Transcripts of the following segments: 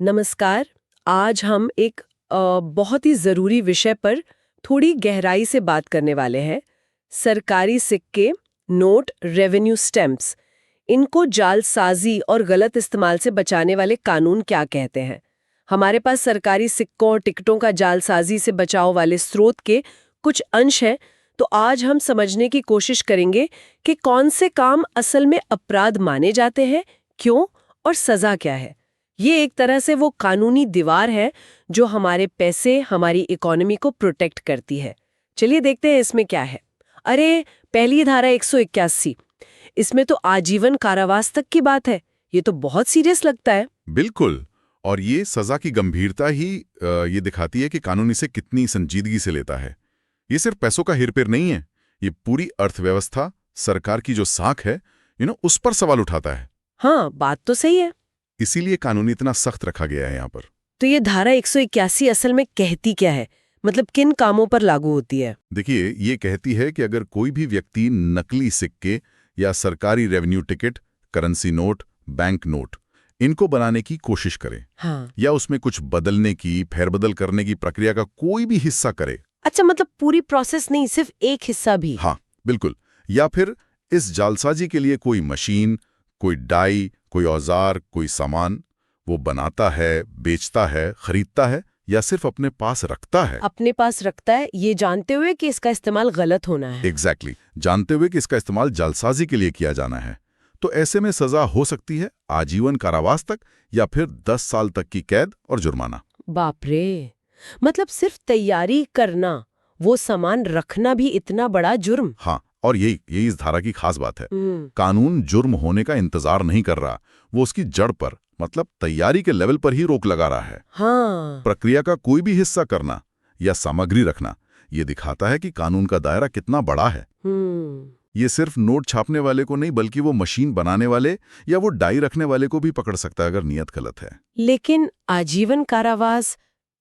नमस्कार। आज हम एक बहुत ही ज़रूरी विषय पर थोड़ी गहराई से बात करने वाले हैं। सरकारी सिक्के, नोट, रेवेन्यू स्टैम्प्स, इनको जालसाजी और गलत इस्तेमाल से बचाने वाले कानून क्या कहते हैं। हमारे पास सरकारी सिक्कों और टिकटों का जालसाजी से बचाव वाले स्रोत के कुछ अंश हैं, तो आज हम समझने की कोशिश करेंगे कि कौन से काम असल में अपराध माने जाते हैं, क्यों और सज़ा क्या है। ये एक तरह से वो कानूनी दीवार है जो हमारे पैसे, हमारी इकोनॉमी को प्रोटेक्ट करती है। चलिए देखते हैं इसमें क्या है। अरे, पहली धारा 181, इसमें तो आजीवन कारावास तक की बात है। ये तो बहुत सीरियस लगता है। बिल्कुल। और ये सजा की गंभीरता ही ये दिखाती है कि कानून इसे कितनी संजीदगी से लेता है। ये सिर्फ पैसों का हेरफेर नहीं है, ये पूरी अर्थव्यवस्था, सरकार की जो साख है, उस पर सवाल उठाता है। हाँ, बात तो सही है। इसीलिए कानून इतना सख्त रखा गया है यहाँ पर। तो ये धारा 181 असल में कहती क्या है? मतलब किन कामों पर लागू होती है? देखिए, ये कहती है कि अगर कोई भी व्यक्ति नकली सिक्के या सरकारी revenue ticket, currency note, bank note, इनको बनाने की कोशिश करे, हाँ। या उसमें कुछ बदलने की, फेरबदल करने की प्रक्रिया का कोई भी हिस्सा करे। अच्छा, मतलब पूरी प्रोसेस नहीं, सिर्फ एक हिस्सा भी? हाँ, बिल्कुल। या फिर इस जालसाजी के लिए कोई मशीन, कोई डाई, कोई औजार, कोई सामान वो बनाता है, बेचता है, खरीदता है, या सिर्फ अपने पास रखता है। अपने पास रखता है, ये जानते हुए कि इसका इस्तेमाल गलत होना है। एग्जैक्टली, जानते हुए कि इसका इस्तेमाल जालसाजी के लिए किया जाना है। तो ऐसे में सजा हो सकती है आजीवन कारावास तक, या फिर 10 साल तक की कैद और जुर्माना। बाप रे! मतलब सिर्फ तैयारी करना, वो सामान रखना भी इतना बड़ा जुर्म? हाँ, और यही इस धारा की खास बात है। कानून जुर्म होने का इंतजार नहीं कर रहा, वो उसकी जड़ पर, मतलब तैयारी के लेवल पर ही रोक लगा रहा है। हाँ। प्रक्रिया का कोई भी हिस्सा करना या सामग्री रखना, ये दिखाता है कि कानून का दायरा कितना बड़ा है। ये सिर्फ नोट छापने वाले को नहीं, बल्कि वो मशीन बनाने वाले या वो डाई रखने वाले को भी पकड़ सकता है अगर नियत गलत है। लेकिन आजीवन कारावास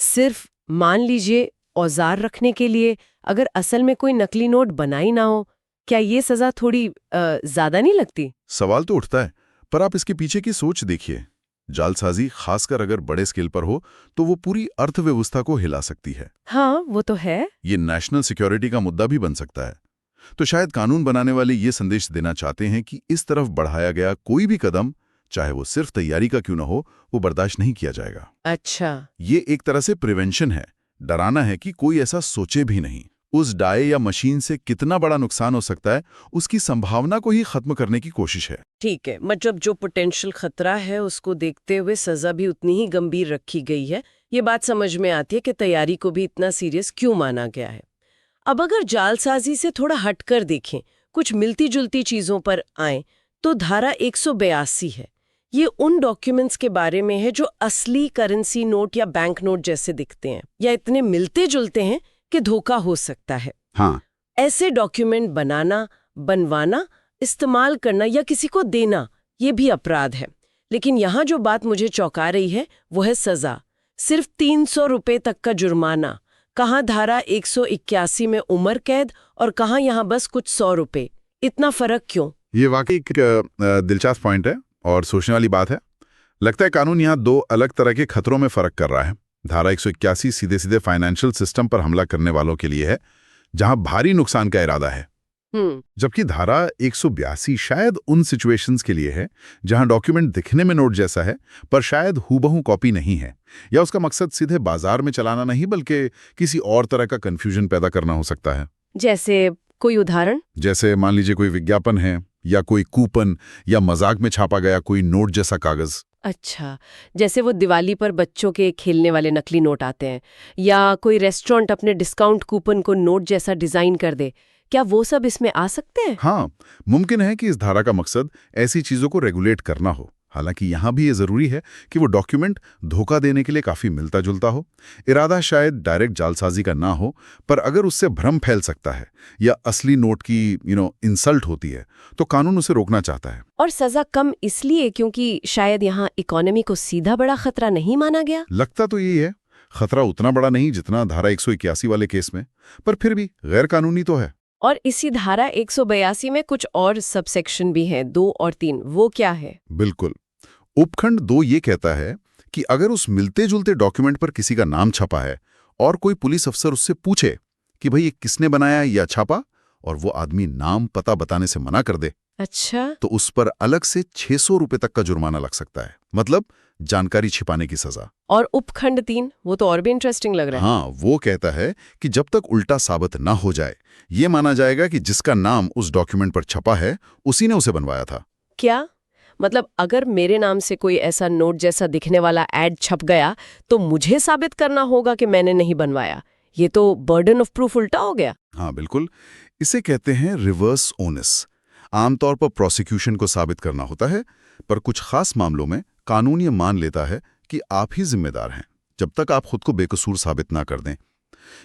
सिर्फ, मान लीजिए, औजार रखने के लिए, अगर असल में कोई नकली नोट बना ही ना हो, क्या ये सजा थोड़ी ज्यादा नहीं लगती? सवाल तो उठता है, पर आप इसके पीछे की सोच देखिए। जालसाजी, खासकर अगर बड़े स्केल पर हो, तो वो पूरी अर्थव्यवस्था को हिला सकती है। हाँ, वो तो है। ये नेशनल सिक्योरिटी का मुद्दा भी बन सकता है। तो शायद कानून बनाने वाले ये संदेश देना चाहते हैं कि इस तरफ बढ़ाया गया कोई भी कदम, चाहे वो सिर्फ तैयारी का क्यों न हो, वो बर्दाश्त नहीं किया जाएगा। अच्छा। ये एक तरह से प्रिवेंशन है, डराना है कि कोई ऐसा सोचे भी नहीं। उस डाये या मशीन से कितना बड़ा नुकसान हो सकता है, उसकी संभावना को ही खत्म करने की कोशिश है। ठीक है, मतलब जो पोटेंशियल खतरा है उसको देखते हुए सजा भी उतनी ही गंभीर रखी गई है। ये बात समझ में आती है कि तैयारी को भी इतना सीरियस क्यों माना गया है। अब अगर जालसाजी से थोड़ा हटकर देखें, कुछ मिलती जुलती चीजों पर आएं, तो धारा 182 है। ये उन डॉक्यूमेंट्स के बारे में है जो असली करेंसी नोट या बैंक नोट जैसे दिखते हैं, या इतने मिलते जुलते हैं कि धोखा हो सकता है। हाँ, ऐसे डॉक्यूमेंट बनाना, बनवाना, इस्तेमाल करना या किसी को देना, ये भी अपराध है। लेकिन यहाँ जो बात मुझे चौंका रही है वो है सजा। सिर्फ 300 रुपए तक का जुर्माना। कहाँ धारा 181 में उम्र कैद, और कहाँ यहाँ बस कुछ 100 रुपए। इतना फर्क क्यों? ये वाकई एक दिलचस्प पॉइंट है और सोचने वाली बात है। लगता है कानून यहाँ दो अलग तरह के खतरों में फर्क कर रहा है। धारा 181 सीधे सीधे फाइनेंशियल सिस्टम पर हमला करने वालों के लिए है, जहां भारी नुकसान का इरादा है। जबकि धारा 182 शायद उन सिचुएशंस के लिए है जहां डॉक्यूमेंट दिखने में नोट जैसा है, पर शायद हूबहू कॉपी नहीं है, या उसका मकसद सीधे बाजार में चलाना नहीं बल्कि किसी और तरह का कंफ्यूजन पैदा करना हो सकता है। जैसे कोई उदाहरण? जैसे मान लीजिए कोई विज्ञापन है, या कोई कूपन, या मजाक में छापा गया कोई नोट जैसा कागज। अच्छा, जैसे वो दिवाली पर बच्चों के खेलने वाले नकली नोट आते हैं, या कोई रेस्टोरेंट अपने डिस्काउंट कूपन को नोट जैसा डिजाइन कर दे, क्या वो सब इसमें आ सकते हैं? हाँ, मुमकिन है कि इस धारा का मकसद ऐसी चीजों को रेगुलेट करना हो। हालांकि यहाँ भी ये जरूरी है कि वो डॉक्यूमेंट धोखा देने के लिए काफी मिलता जुलता हो। इरादा शायद डायरेक्ट जालसाजी का ना हो, पर अगर उससे भ्रम फैल सकता है या असली नोट की इंसल्ट होती है, तो कानून उसे रोकना चाहता है। और सजा कम इसलिए क्योंकि शायद यहाँ इकोनॉमी को सीधा बड़ा खतरा नहीं माना गया। लगता तो यही है, खतरा उतना बड़ा नहीं जितना धारा 181 वाले केस में, पर फिर भी गैर कानूनी तो है। और इसी धारा 182 में कुछ और सबसेक्शन भी हैं, 2 और 3। वो क्या है? बिल्कुल। उपखंड 2 ये कहता है कि अगर उस मिलते-जुलते डॉक्यूमेंट पर किसी का नाम छपा है और कोई पुलिस अफसर उससे पूछे कि भाई ये किसने बनाया या छापा, और वो आदमी नाम पता बताने से मना कर दे, अच्छा। तो उस पर अलग से 600 रुपए तक का जुर्माना लग सकता है। मतलब जानकारी छिपाने की सजा। और उपखंड 3, वो तो और भी इंटरेस्टिंग लग रहा है। हाँ, वो कहता है कि जब तक उल्टा साबित ना हो जाए, ये माना जाएगा कि जिसका नाम उस डॉक्यूमेंट पर छपा है उसी ने उसे बनवाया था। क्या मतलब अगर मेरे नाम से कोई ऐसा नोट जैसा दिखने वाला एड छप गया तो मुझे साबित करना होगा कि मैंने नहीं बनवाया? ये तो बर्डन ऑफ प्रूफ उल्टा हो गया। हाँ बिल्कुल, इसे कहते हैं रिवर्स ओनस। आमतौर पर प्रोसिक्यूशन को साबित करना होता है, पर कुछ खास मामलों में कानून ये मान लेता है कि आप ही जिम्मेदार हैं, जब तक आप खुद को बेकसूर साबित ना कर दें।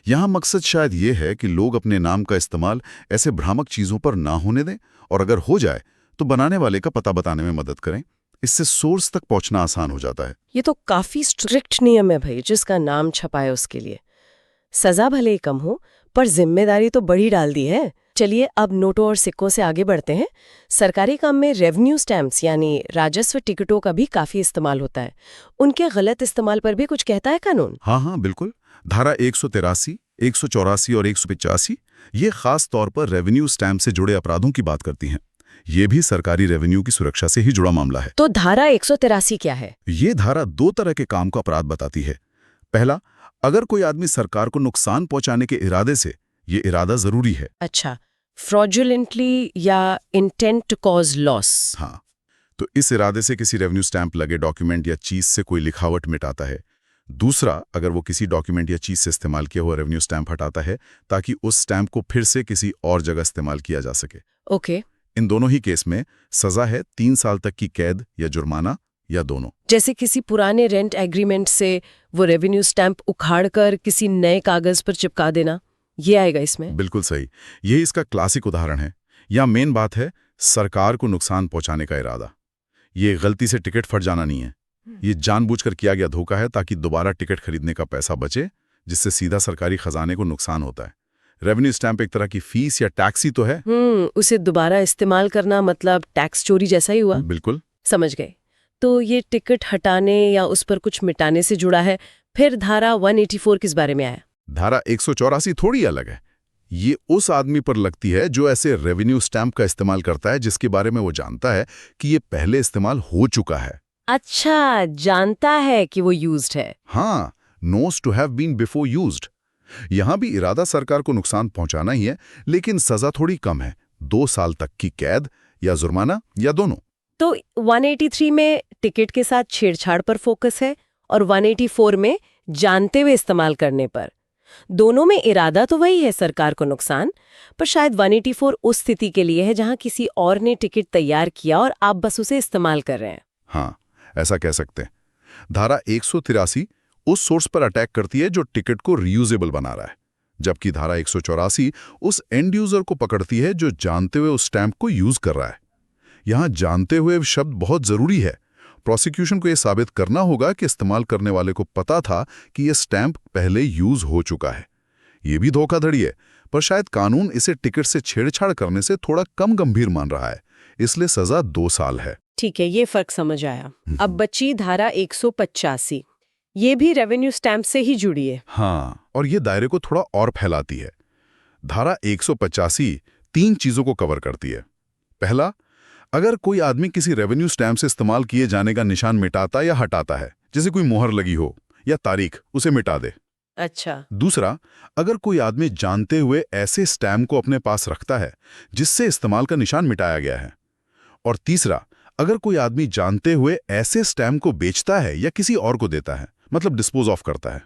यहाँ मकसद शायद ये है कि लोग अपने नाम का इस्तेमाल ऐसे भ्रामक चीज़ों पर ना होने दें, और अगर हो जाए तो बनाने वाले का पता बताने में मदद करें। इससे सोर्स तक पहुंचना आसान हो जाता है। ये तो काफी स्ट्रिक्ट नियम है भाई, जिसका नाम छपा है उसके लिए सजा भले ही कम हो, पर जिम्मेदारी तो बड़ी डाल दी है। चलिए अब नोटों और सिक्कों से आगे बढ़ते हैं। सरकारी काम में रेवेन्यू स्टैम्प्स यानी राजस्व टिकटों का भी काफी इस्तेमाल होता है। उनके गलत इस्तेमाल पर भी कुछ कहता है कानून? हाँ बिल्कुल। धारा 183, 184 और 185 ये खास तौर पर रेवेन्यू स्टैम्प से जुड़े अपराधों की बात करती हैं। ये भी सरकारी रेवेन्यू की सुरक्षा से ही जुड़ा मामला है। तो धारा 183 क्या है? ये धारा दो तरह के काम का अपराध बताती है। पहला, अगर कोई आदमी सरकार को नुकसान पहुंचाने के इरादे से, ये इरादा जरूरी है। अच्छा, फ्रॉडुलेंटली या इंटेंट टू कॉज लॉस। हाँ, तो इस इरादे से किसी रेवेन्यू स्टैंप लगे डॉक्यूमेंट या चीज से कोई लिखावट मिटाता है। दूसरा, अगर वो किसी डॉक्यूमेंट या चीज से इस्तेमाल किया हुआ रेवेन्यू स्टैंप हटाता है ताकि उस स्टैंप को फिर से किसी और जगह इस्तेमाल किया जा सके। ओके। इन दोनों ही केस में सजा है 3 साल तक की कैद या जुर्माना, या दोनों। जैसे किसी पुराने रेंट एग्रीमेंट से वो रेवेन्यू स्टैंप उखाड़कर किसी नए कागज पर चिपका देना, ये आएगा इसमें? बिल्कुल सही, यही इसका क्लासिक उदाहरण है। यहाँ मेन बात है सरकार को नुकसान पहुंचाने का इरादा। ये गलती से टिकट फट जाना नहीं है, ये जानबूझकर किया गया धोखा है ताकि दोबारा टिकट खरीदने का पैसा बचे, जिससे सीधा सरकारी खजाने को नुकसान होता है। रेवेन्यू स्टैंप एक तरह की फीस या टैक्स ही तो है। उसे दोबारा इस्तेमाल करना मतलब टैक्स चोरी जैसा ही हुआ। बिल्कुल समझ गए। तो ये टिकट हटाने या उस पर कुछ मिटाने से जुड़ा है। फिर धारा 184 किस बारे में आया? धारा 184 थोड़ी अलग है। ये उस आदमी पर लगती है जो ऐसे रेवेन्यू स्टैंप का इस्तेमाल करता है जिसके बारे में वो जानता है कि ये पहले इस्तेमाल हो चुका है। अच्छा, जानता है कि वो यूज्ड है। हाँ, knows to have been before used. यहां भी इरादा सरकार को नुकसान पहुंचाना ही है, लेकिन सजा थोड़ी कम है, 2 साल तक की कैद या जुर्माना, या दोनों। तो 183 में टिकट के साथ छेड़छाड़ पर फोकस है और 184 में जानते हुए इस्तेमाल करने पर। दोनों में इरादा तो वही है, सरकार को नुकसान, पर शायद 184 उस स्थिति के लिए है जहां किसी और ने टिकट तैयार किया और आप बस उसे इस्तेमाल कर रहे हैं। हाँ, ऐसा कह सकते हैं। धारा 183 उस सोर्स पर अटैक करती है जो टिकट को रीयूजेबल बना रहा है, जबकि धारा 184 उस एंड यूजर को पकड़ती है जो जानते हुए उस स्टैंप को यूज कर रहा है। यहां जानते हुए शब्द बहुत जरूरी है। प्रोसिक्यूशन को यह साबित करना होगा कि इस्तेमाल करने वाले को पता था कि यह स्टैंप पहले यूज हो चुका है। यह भी धोखाधड़ी है, पर शायद कानून इसे टिकट से छेड़छाड़ करने से थोड़ा कम गंभीर मान रहा है, इसलिए सजा 2 साल है। ठीक है, ये फर्क समझ आया। अब बची धारा 185, ये भी रेवेन्यू स्टैंप से ही जुड़ी है। हाँ, और ये दायरे को थोड़ा और फैलाती है। धारा 185 3 चीजों को कवर करती है। पहला, अगर कोई आदमी किसी रेवेन्यू स्टैंप से इस्तेमाल किए जाने का निशान मिटाता या हटाता है, जैसे कोई मोहर लगी हो या तारीख, उसे मिटा दे। अच्छा। दूसरा, अगर कोई आदमी जानते हुए ऐसे स्टैंप को अपने पास रखता है जिससे इस्तेमाल का निशान मिटाया गया है। और तीसरा, अगर कोई आदमी जानते हुए ऐसे स्टैंप को बेचता है या किसी और को देता है, मतलब डिस्पोज ऑफ करता है।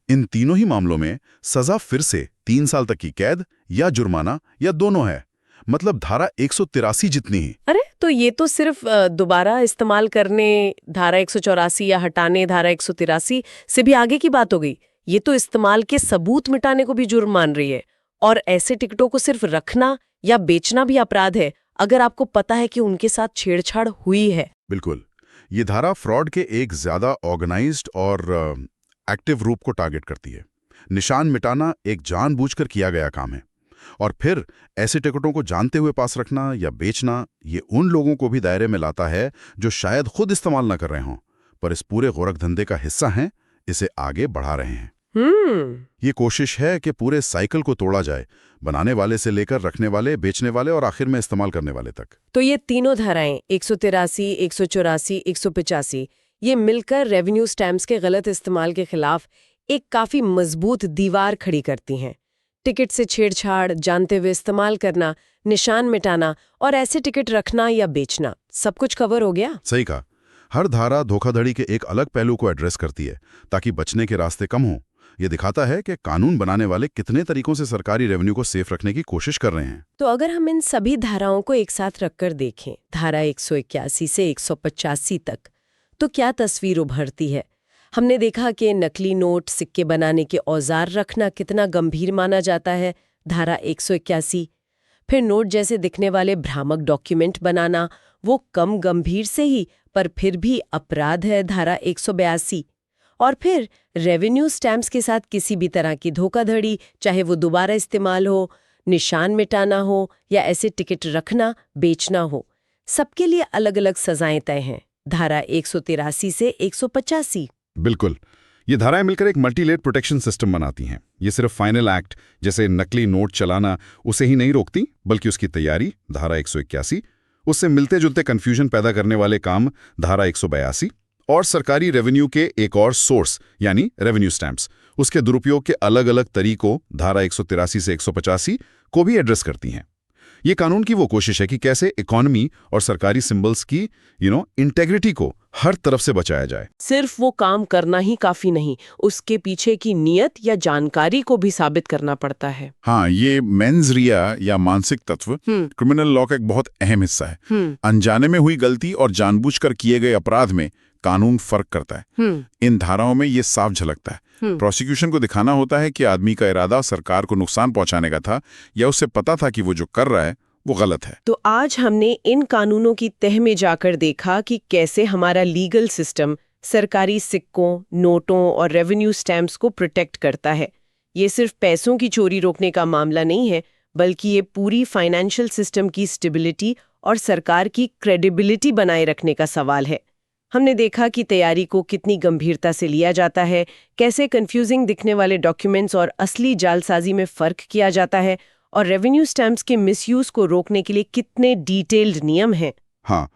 इन तीनों ही मामलों में सजा फिर से 3 साल तक की कैद या जुर्माना, या दोनों है, मतलब धारा 183 जितनी ही। अरे, तो ये तो सिर्फ दोबारा इस्तेमाल करने धारा 184 या हटाने धारा 183 से भी आगे की बात हो गई। ये तो इस्तेमाल के सबूत मिटाने को भी जुर्म मान रही है, और ऐसे टिकटों को सिर्फ रखना या बेचना भी अपराध है अगर आपको पता है कि उनके साथ छेड़छाड़ हुई है। बिल्कुल, ये धारा फ्रॉड के एक ज्यादा ऑर्गेनाइज्ड और एक्टिव रूप को टारगेट करती है। निशान मिटाना एक जानबूझकर किया गया काम है, और फिर ऐसे टिकटों को जानते हुए पास रखना या बेचना, ये उन लोगों को भी दायरे में लाता है जो शायद खुद इस्तेमाल ना कर रहे हों, पर इस पूरे गोरखधंधे का हिस्सा हैं, इसे आगे बढ़ा रहे हैं। ये कोशिश है कि पूरे साइकिल को तोड़ा जाए, बनाने वाले से लेकर रखने वाले, बेचने वाले और आखिर में इस्तेमाल करने वाले तक। तो ये तीनों धाराएं 183, 184, 185 ये मिलकर रेवेन्यू स्टैम्प्स के गलत इस्तेमाल के खिलाफ एक काफी मजबूत दीवार खड़ी करती हैं। टिकट से छेड़छाड़, जानते हुए इस्तेमाल करना, निशान मिटाना और ऐसे टिकट रखना या बेचना, सब कुछ कवर हो गया। सही कहा। हर धारा धोखाधड़ी के एक अलग पहलू को एड्रेस करती है ताकि बचने के रास्ते कम हों। ये दिखाता है कि कानून बनाने वाले कितने तरीकों से सरकारी रेवेन्यू को सेफ रखने की कोशिश कर रहे हैं। तो अगर हम इन सभी धाराओं को एक साथ रखकर देखें, धारा 181 से 185 तक, तो क्या तस्वीर उभरती है? हमने देखा कि नकली नोट, सिक्के बनाने के औजार रखना कितना गंभीर माना जाता है, धारा 181। फिर नोट जैसे दिखने वाले भ्रामक डॉक्यूमेंट बनाना, वो कम गंभीर से ही पर फिर भी अपराध है, धारा 182। और फिर रेवेन्यू स्टैम्प्स के साथ किसी भी तरह की धोखाधड़ी, चाहे वो दोबारा इस्तेमाल हो, निशान मिटाना हो या ऐसे टिकट रखना, बेचना हो, सबके लिए अलग अलग सजाएं तय हैं, धारा 183 से 185। बिल्कुल। ये धाराएं मिलकर एक मल्टीलेयर प्रोटेक्शन सिस्टम बनाती हैं। ये सिर्फ फाइनल एक्ट जैसे नकली नोट चलाना उसे ही नहीं रोकती, बल्कि उसकी तैयारी, धारा 181, उससे मिलते जुलते कंफ्यूजन पैदा करने वाले काम, धारा 182, और सरकारी रेवेन्यू के एक और सोर्स यानी रेवेन्यू स्टैम्प्स, उसके दुरुपयोग के अलग अलग तरीकों, धारा 183 से 185 को भी एड्रेस करती हैं। ये कानून की वो कोशिश है कि कैसे इकोनॉमी और सरकारी सिंबल्स की इंटेग्रिटी को हर तरफ से बचाया जाए। सिर्फ वो काम करना ही काफी नहीं, उसके पीछे की नीयत या जानकारी को भी साबित करना पड़ता है। हाँ, ये मेंस रिया या मानसिक तत्व क्रिमिनल लॉ का एक बहुत अहम हिस्सा है। अनजाने में हुई गलती और जानबूझकर किए गए अपराध में कानून फर्क करता है। इन धाराओं में ये साफ झलकता है। प्रोसिक्यूशन को दिखाना होता है कि आदमी का इरादा सरकार को नुकसान पहुंचाने का था या उसे पता था कि वो जो कर रहा है वो गलत है। तो आज हमने इन कानूनों की तह में जाकर देखा कि कैसे हमारा लीगल सिस्टम सरकारी सिक्कों, नोटों और रेवेन्यू स्टैम्प्स को प्रोटेक्ट करता है। ये सिर्फ पैसों की चोरी रोकने का मामला नहीं है, बल्कि ये पूरी फाइनेंशियल सिस्टम की स्टेबिलिटी और सरकार की क्रेडिबिलिटी बनाए रखने का सवाल है। हमने देखा कि तैयारी को कितनी गंभीरता से लिया जाता है, कैसे कंफ्यूजिंग दिखने वाले डॉक्यूमेंट्स और असली जालसाजी में फर्क किया जाता है, और रेवेन्यू स्टैम्प्स के मिसयूज को रोकने के लिए कितने डिटेल्ड नियम हैं। हाँ,